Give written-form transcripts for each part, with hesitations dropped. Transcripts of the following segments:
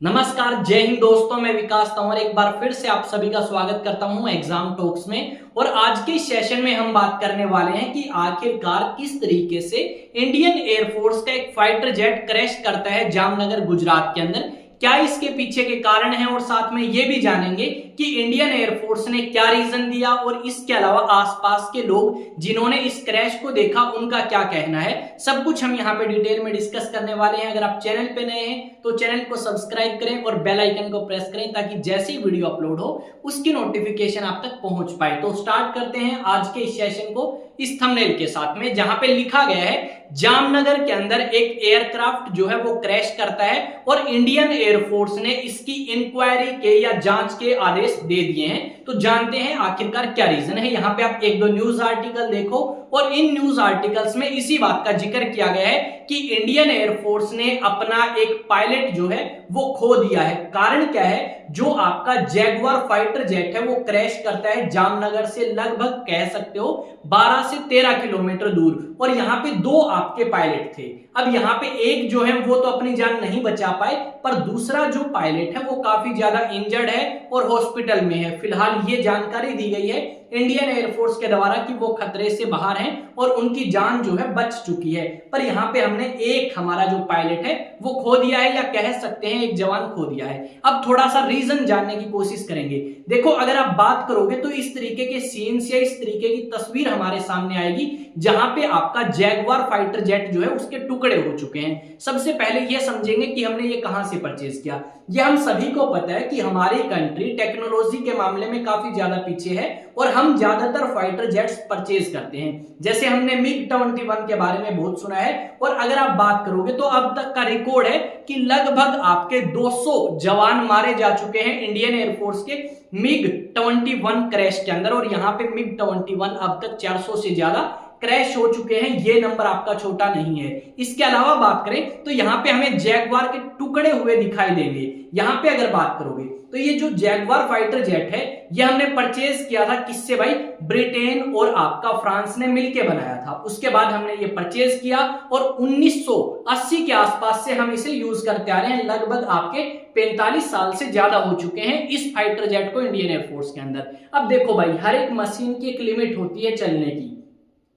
नमस्कार, जय हिंद दोस्तों। मैं विकास तंवर एक बार फिर से आप सभी का स्वागत करता हूं एग्जाम टॉक्स में। और आज के सेशन में हम बात करने वाले हैं कि आखिरकार किस तरीके से इंडियन एयरफोर्स का एक फाइटर जेट क्रैश करता है जामनगर गुजरात के अंदर। क्या इसके पीछे के कारण हैं और साथ में ये भी जानेंगे कि इंडियन एयरफोर्स ने क्या रीजन दिया और इसके अलावा आसपास के लोग जिन्होंने इस क्रैश को देखा उनका क्या कहना है। सब कुछ हम यहाँ पे डिटेल में डिस्कस करने वाले हैं। अगर आप चैनल पे नए हैं तो चैनल को सब्सक्राइब करें और बेल आइकन को प्रेस करें ताकि जैसे ही वीडियो अपलोड हो उसकी नोटिफिकेशन आप तक पहुंच पाए। तो स्टार्ट करते हैं आज के इस सेशन को इस थंबनेल के साथ में, जहां पे लिखा गया है जामनगर के अंदर एक एयरक्राफ्ट जो है वो क्रैश करता है और इंडियन एयरफोर्स ने इसकी इंक्वायरी के या जांच के आदेश दे दिए हैं। तो जानते हैं आखिरकार क्या रीजन है। यहाँ पे आप एक दो न्यूज आर्टिकल देखो और इन न्यूज आर्टिकल्स में इसी बात का जिक्र किया गया है कि इंडियन एयरफोर्स ने अपना एक पायलट जो है वो खो दिया है। कारण क्या है, जो आपका जैगवार फाइटर जेट है वो क्रैश करता है जामनगर से लगभग कह सकते हो 12 से 13 किलोमीटर दूर, और यहाँ पे दो आपके पायलट थे। अब यहाँ पे एक जो है वो तो अपनी जान नहीं बचा पाए, पर दूसरा जो पायलट है वो काफी ज्यादा इंजर्ड है और हॉस्पिटल में है। फिलहाल ये जानकारी दी गई है इंडियन एयरफोर्स के द्वारा कि वो खतरे से बाहर हैं और उनकी जान जो है बच चुकी है। पर यहाँ पे हमने एक हमारा जो पायलट है वो खो दिया है, या कह सकते हैं एक जवान खो दिया है। अब थोड़ा सा रीजन जानने की कोशिश करेंगे। देखो, अगर आप बात करोगे तो इस तरीके के सीन्स या इस तरीके की तस्वीर हमारे सामने आएगी जहां पे आपका जैगवार फाइटर जेट जो है उसके टुकड़े हो चुके हैं। सबसे पहले ये समझेंगे कि हमने ये कहां से परचेज किया। ये हम सभी को पता है कि हमारी कंट्री टेक्नोलॉजी के मामले में काफी ज्यादा पीछे है और हम ज्यादातर फाइटर जेट्स परचेज करते हैं। जैसे हमने MiG-21 के बारे में बहुत सुना है, और अगर आप बात करोगे तो अब तक का रिकॉर्ड है कि लगभग आपके 200 जवान मारे जा चुके हैं इंडियन एयरफोर्स के MiG-21 क्रैश के अंदर, और यहाँ पे MiG-21 अब तक 400 से ज्यादा क्रैश हो चुके हैं। ये नंबर आपका छोटा नहीं है। इसके अलावा बात करें तो यहाँ पे हमें जैगवार के टुकड़े हुए दिखाई देंगे। यहाँ पे अगर बात करोगे तो ये जो जैगवार फाइटर जेट है ये हमने परचेज किया था किससे भाई, ब्रिटेन और आपका फ्रांस ने मिलकर बनाया था। उसके बाद हमने ये परचेज किया और 1980 के आसपास से हम इसे यूज करते आ रहे हैं। लगभग आपके 45 साल से ज्यादा हो चुके हैं इस फाइटर जेट को इंडियन एयरफोर्स के अंदर। अब देखो भाई, हर एक मशीन की एक लिमिट होती है चलने की।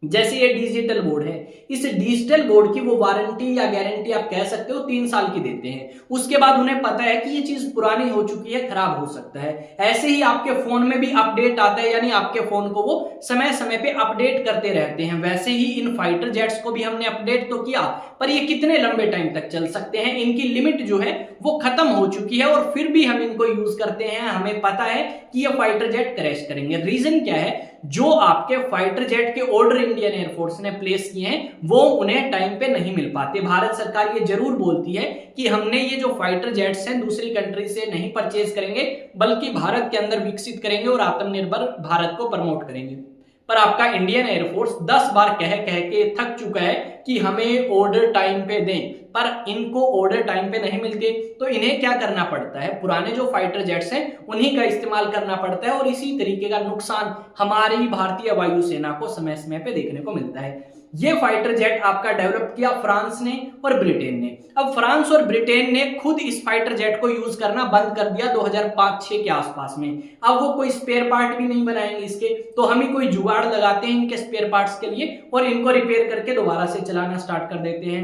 जैसे ये डिजिटल बोर्ड है, इस डिजिटल बोर्ड की वो वारंटी या गारंटी आप कह सकते हो 3 साल की देते हैं। उसके बाद उन्हें पता है कि ये चीज पुरानी हो चुकी है, खराब हो सकता है। ऐसे ही आपके फोन में भी अपडेट आता है, यानी आपके फोन को वो समय समय पे अपडेट करते रहते हैं। वैसे ही इन फाइटर जेट्स को भी हमने अपडेट तो किया, पर ये कितने लंबे टाइम तक चल सकते हैं, इनकी लिमिट जो है वो खत्म हो चुकी है और फिर भी हम इनको यूज करते हैं। हमें पता है कि ये फाइटर जेट क्रैश करेंगे। रीजन क्या है, जो आपके फाइटर जेट के ऑर्डर इंडियन एयरफोर्स ने प्लेस किए हैं वो उन्हें टाइम पे नहीं मिल पाते। भारत सरकार ये जरूर बोलती है कि हमने ये जो फाइटर जेट्स हैं दूसरी कंट्री से नहीं परचेज करेंगे, बल्कि भारत के अंदर विकसित करेंगे और आत्मनिर्भर भारत को प्रमोट करेंगे। पर आपका इंडियन एयरफोर्स 10 बार कह कह के थक चुका है कि हमें ऑर्डर टाइम पे दें, पर इनको ऑर्डर टाइम पे नहीं मिलते। तो इन्हें क्या करना पड़ता है, पुराने जो फाइटर जेट्स हैं उन्हीं का इस्तेमाल करना पड़ता है, और इसी तरीके का नुकसान हमारी भारतीय वायुसेना को समय समय पे देखने को मिलता है। ये फाइटर जेट आपका डेवलप किया फ्रांस ने और ब्रिटेन ने। अब फ्रांस और ब्रिटेन ने खुद इस फाइटर जेट को यूज करना बंद कर दिया 2005-6 के आसपास में। अब वो कोई स्पेयर पार्ट भी नहीं बनाएंगे इसके, तो हम ही कोई जुगाड़ लगाते हैं इनके स्पेयर पार्ट्स के लिए और इनको रिपेयर करके दोबारा से चलाना स्टार्ट कर देते हैं।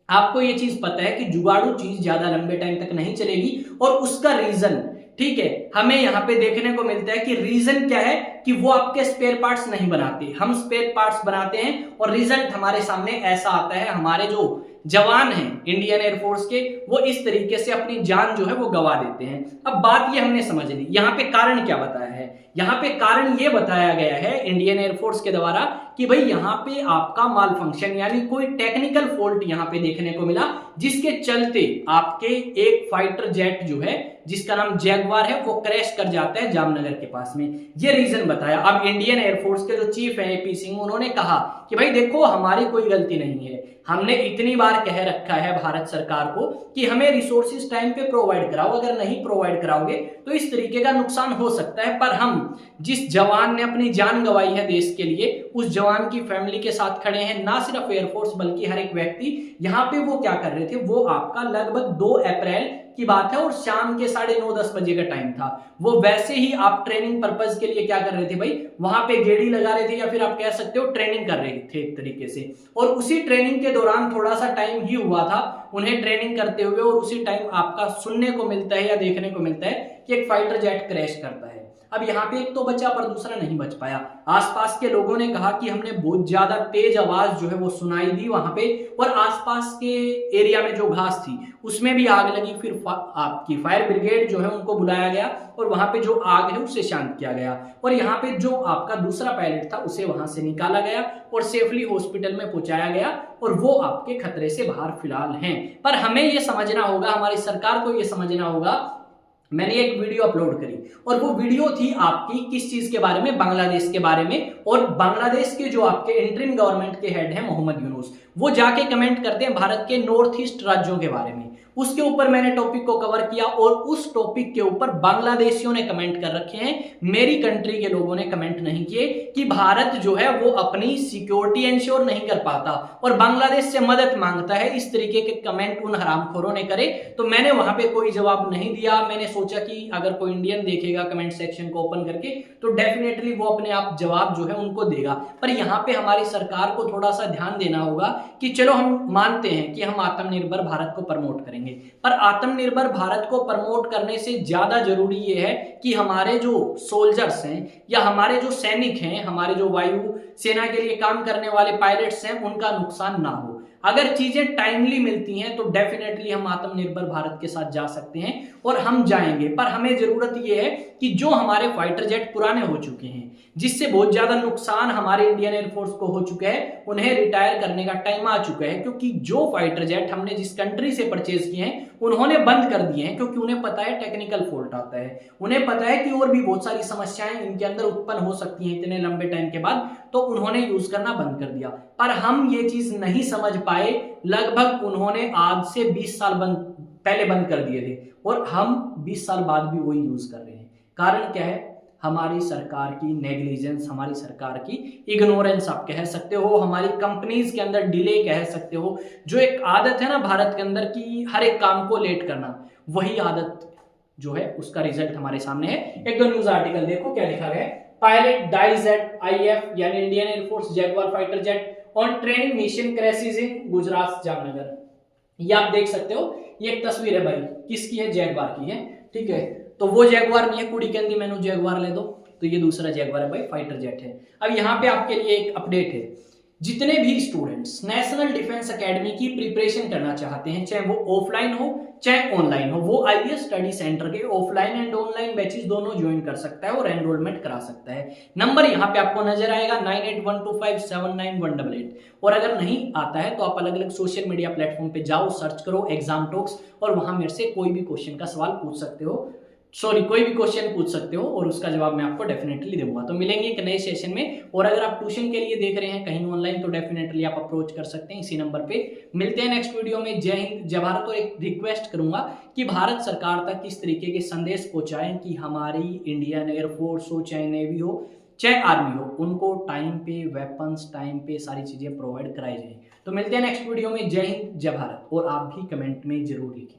आपको ये चीज पता है कि जुगाड़ू चीज ज्यादा लंबे टाइम तक नहीं चलेगी, और उसका रीजन ठीक है हमें यहाँ पे देखने को मिलता है कि रीजन क्या है कि वो आपके स्पेयर पार्ट्स नहीं बनाते, हम स्पेयर पार्ट्स बनाते हैं, और रिजल्ट हमारे सामने ऐसा आता है। हमारे जो जवान हैं इंडियन एयरफोर्स के वो इस तरीके से अपनी जान जो है वो गवा देते हैं। अब बात ये हमने समझ ली, यहाँ पे कारण क्या बताया है। यहाँ पे कारण ये बताया गया है इंडियन एयरफोर्स के द्वारा कि भाई यहाँ पे आपका माल फंक्शन यानी कोई टेक्निकल फॉल्ट यहाँ पे देखने को मिला, जिसके चलते आपके एक फाइटर जेट जो है जिसका नाम जैगवार है वो क्रैश कर जाता है जामनगर के पास में। ये रीजन बताया। अब इंडियन एयरफोर्स के जो चीफ है AP सिंह, उन्होंने कहा कि भाई देखो हमारी कोई गलती नहीं है, हमने इतनी बार कह रखा है भारत सरकार को कि हमें रिसोर्सेज टाइम पे प्रोवाइड कराओ, अगर नहीं प्रोवाइड कराओगे तो इस तरीके का नुकसान हो सकता है, पर हम जिस जवान ने अपनी जान गंवाई है देश के लिए, उस जवान की फैमिली के साथ खड़े हैं। ना सिर्फ एयरफोर्स बल्कि हर एक व्यक्ति यहाँ पे वो क्या कर रहे थे, वो आपका लगभग 2 अप्रैल की बात है और शाम के 9:30-10 बजे का टाइम था। वो वैसे ही आप ट्रेनिंग पर्पज के लिए क्या कर रहे थे भाई, वहां पे गेड़ी लगा रहे थे या फिर आप कह सकते हो ट्रेनिंग कर रहे थे एक तरीके से। और उसी ट्रेनिंग के दौरान थोड़ा सा टाइम ही हुआ था उन्हें ट्रेनिंग करते हुए, और उसी टाइम आपका सुनने को मिलता है या देखने को मिलता है कि एक फाइटर जेट क्रैश करता है। अब यहाँ पे एक तो बचा पर दूसरा नहीं बच पाया। आसपास के लोगों ने कहा कि हमने बहुत ज्यादा तेज आवाज जो है वो सुनाई दी वहां पे, और आसपास के एरिया में जो घास थी उसमें भी आग लगी। फिर आपकी फायर ब्रिगेड जो है उनको बुलाया गया और वहां पे जो आग है उसे शांत किया गया, और यहाँ पे जो आपका दूसरा पायलट था उसे वहां से निकाला गया और सेफली हॉस्पिटल में पहुंचाया गया, और वो आपके खतरे से बाहर फिलहाल हैं। पर हमें ये समझना होगा, हमारी सरकार को ये समझना होगा, मैंने एक वीडियो अपलोड करी और वो वीडियो थी आपकी किस चीज के बारे में, बांग्लादेश के बारे में। और बांग्लादेश के जो आपके इंटरिम गवर्नमेंट के हेड हैं मोहम्मद यूनुस, वो जाके कमेंट करते हैं भारत के नॉर्थ ईस्ट राज्यों के बारे में। उसके ऊपर मैंने टॉपिक को कवर किया और उस टॉपिक के ऊपर बांग्लादेशियों ने कमेंट कर रखे हैं, मेरी कंट्री के लोगों ने कमेंट नहीं किए कि भारत जो है वो अपनी सिक्योरिटी इंश्योर नहीं कर पाता और बांग्लादेश से मदद मांगता है। इस तरीके के कमेंट उन हरामखोरों ने करे, तो मैंने वहां पे कोई जवाब नहीं दिया। मैंने सोचा कि अगर कोई इंडियन देखेगा कमेंट सेक्शन को ओपन करके तो डेफिनेटली वो अपने आप जवाब जो है उनको देगा। पर यहाँ पे हमारी सरकार को थोड़ा सा ध्यान देना होगा कि चलो हम मानते हैं कि हम आत्मनिर्भर भारत को प्रमोट करेंगे, पर आत्मनिर्भर भारत को प्रमोट करने से ज्यादा जरूरी यह है कि हमारे जो सोल्जर्स हैं या हमारे जो सैनिक हैं, हमारे जो वायु सेना के लिए काम करने वाले पायलट्स हैं, उनका नुकसान ना हो। अगर चीजें टाइमली मिलती हैं तो डेफिनेटली हम आत्मनिर्भर भारत के साथ जा सकते हैं और हम जाएंगे। पर हमें जरूरत यह है कि जो हमारे फाइटर जेट पुराने हो चुके हैं, जिससे बहुत ज्यादा नुकसान हमारे इंडियन एयरफोर्स को हो चुका है, उन्हें रिटायर करने का टाइम आ चुका है। क्योंकि जो फाइटर जेट हमने जिस कंट्री से परचेज किए हैं उन्होंने बंद कर दिए हैं, क्योंकि उन्हें पता है टेक्निकल फॉल्ट आता है, उन्हें पता है कि और भी बहुत सारी समस्याएं इनके अंदर उत्पन्न हो सकती हैं इतने लंबे टाइम के बाद, तो उन्होंने यूज करना बंद कर दिया। पर हम ये चीज नहीं समझ पाए, लगभग उन्होंने आज से 20 साल पहले बंद कर दिए थे और हम 20 साल बाद भी वही यूज कर रहे हैं। कारण क्या है? हमारी सरकार की नेग्लिजेंस, हमारी सरकार की इग्नोरेंस आप कह सकते हो, हमारी कंपनीज के अंदर डिले कह सकते हो। जो एक आदत है ना भारत के अंदर की हर एक काम को लेट करना, वही आदत जो है उसका रिजल्ट हमारे सामने है। एक दो न्यूज आर्टिकल देखो क्या लिखा गया है। पायलट डाइज एट IAF यानी Indian air force jaguar fighter jet on training mission crashes in Gujarat Jamnagar. ये आप देख सकते हो, ये एक तस्वीर है भाई, किसकी है? जैगवार की है, ठीक है। तो वो जैगवार नहीं है, कुड़ी के अंदी मैंने जैगवार ले दो, तो ये दूसरा जैगवार है भाई, फाइटर जेट है। अब यहाँ पे आपके लिए एक अपडेट है, जितने भी स्टूडेंट्स नेशनल डिफेंस एकेडमी की प्रिपरेशन करना चाहते हैं, चाहे वो ऑफलाइन हो चाहे ऑनलाइन हो, वो IAS स्टडी सेंटर के ऑफलाइन एंड ऑनलाइन बैचेस दोनों ज्वाइन कर सकता है और एनरोलमेंट करा सकता है। नंबर यहाँ पे आपको नजर आएगा 9812579188। और अगर नहीं आता है तो आप अलग अलग सोशल मीडिया प्लेटफॉर्म पे जाओ, सर्च करो एग्जाम टॉक्स, और वहां मेरे से कोई भी क्वेश्चन का सवाल पूछ सकते हो, कोई भी क्वेश्चन पूछ सकते हो और उसका जवाब मैं आपको डेफिनेटली दूंगा। तो मिलेंगे एक नए सेशन में, और अगर आप ट्यूशन के लिए देख रहे हैं कहीं ऑनलाइन तो डेफिनेटली आप अप्रोच कर सकते हैं इसी नंबर पे। मिलते हैं नेक्स्ट वीडियो में। जय हिंद जय भारत। और एक रिक्वेस्ट करूंगा कि भारत सरकार तक किस तरीके के संदेश पहुंचाएं कि हमारी इंडियन एयरफोर्स हो चाहे नेवी हो चाहे आर्मी हो, उनको टाइम पे वेपन्स, टाइम पे सारी चीजें प्रोवाइड कराई जाए। तो मिलते हैं नेक्स्ट वीडियो में। जय हिंद जय भारत। और आप भी कमेंट में जरूर लिखें।